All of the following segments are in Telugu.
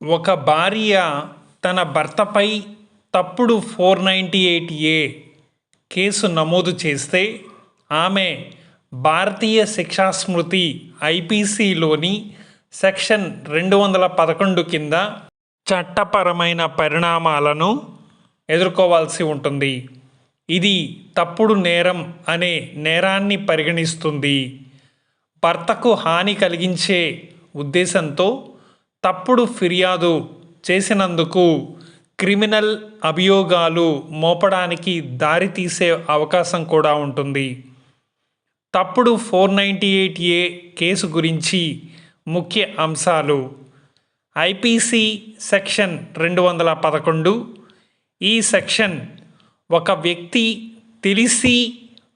ఒక భార్య తన భర్తపై తప్పుడు 498 కేసు నమోదు చేస్తే ఆమె భారతీయ శిక్షాస్మృతి ఐపీసీలోని సెక్షన్ 211 కింద చట్టపరమైన పరిణామాలను ఎదుర్కోవాల్సి ఉంటుంది. ఇది తప్పుడు నేరం అనే నేరాన్ని పరిగణిస్తుంది. భర్తకు హాని కలిగించే ఉద్దేశంతో తప్పుడు ఫిర్యాదు చేసినందుకు క్రిమినల్ అభియోగాలు మోపడానికి దారితీసే అవకాశం కూడా ఉంటుంది. తప్పుడు 498 కేసు గురించి ముఖ్య అంశాలు: ఐపీసీ సెక్షన్ 211. ఈ సెక్షన్ ఒక వ్యక్తి తెలిసి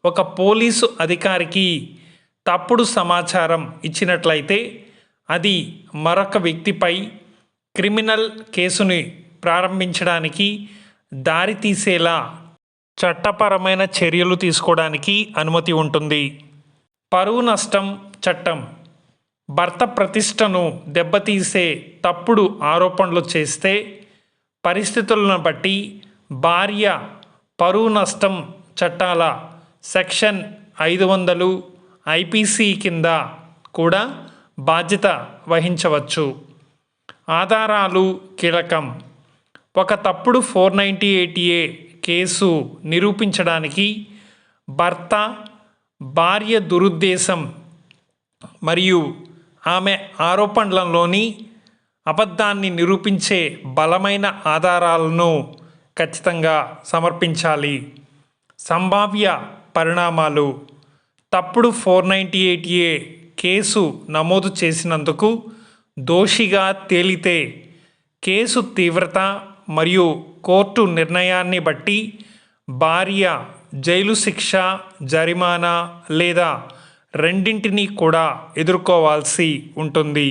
ఒక పోలీసు అధికారికి తప్పుడు సమాచారం ఇచ్చినట్లయితే అది మరొక వ్యక్తిపై క్రిమినల్ కేసుని ప్రారంభించడానికి దారితీసేలా చట్టపరమైన చర్యలు తీసుకోవడానికి అనుమతి ఉంటుంది. పరువు నష్టం చట్టం: భర్త ప్రతిష్టను దెబ్బతీసే తప్పుడు ఆరోపణలు చేస్తే పరిస్థితులను బట్టి భార్య పరువు నష్టం చట్టాల సెక్షన్ 500 ఐపీసీ కింద కూడా బాధ్యత వహించవచ్చు. ఆధారాలు కీలకం: ఒక తప్పుడు 498 కేసు నిరూపించడానికి భర్త, భార్య దురుద్దేశం మరియు ఆమె ఆరోపణలలోని అబద్ధాన్ని నిరూపించే బలమైన ఆధారాలను ఖచ్చితంగా సమర్పించాలి. సంభావ్య పరిణామాలు: తప్పుడు 498 కేసు నమోదు చేసినందుకు దోషిగా తేలితే కేసు తీవ్రత మరియు కోర్టు నిర్ణయాన్ని బట్టి భార్య జైలు శిక్ష, జరిమానా లేదా రెండింటినీ కూడా ఎదుర్కోవాల్సి ఉంటుంది.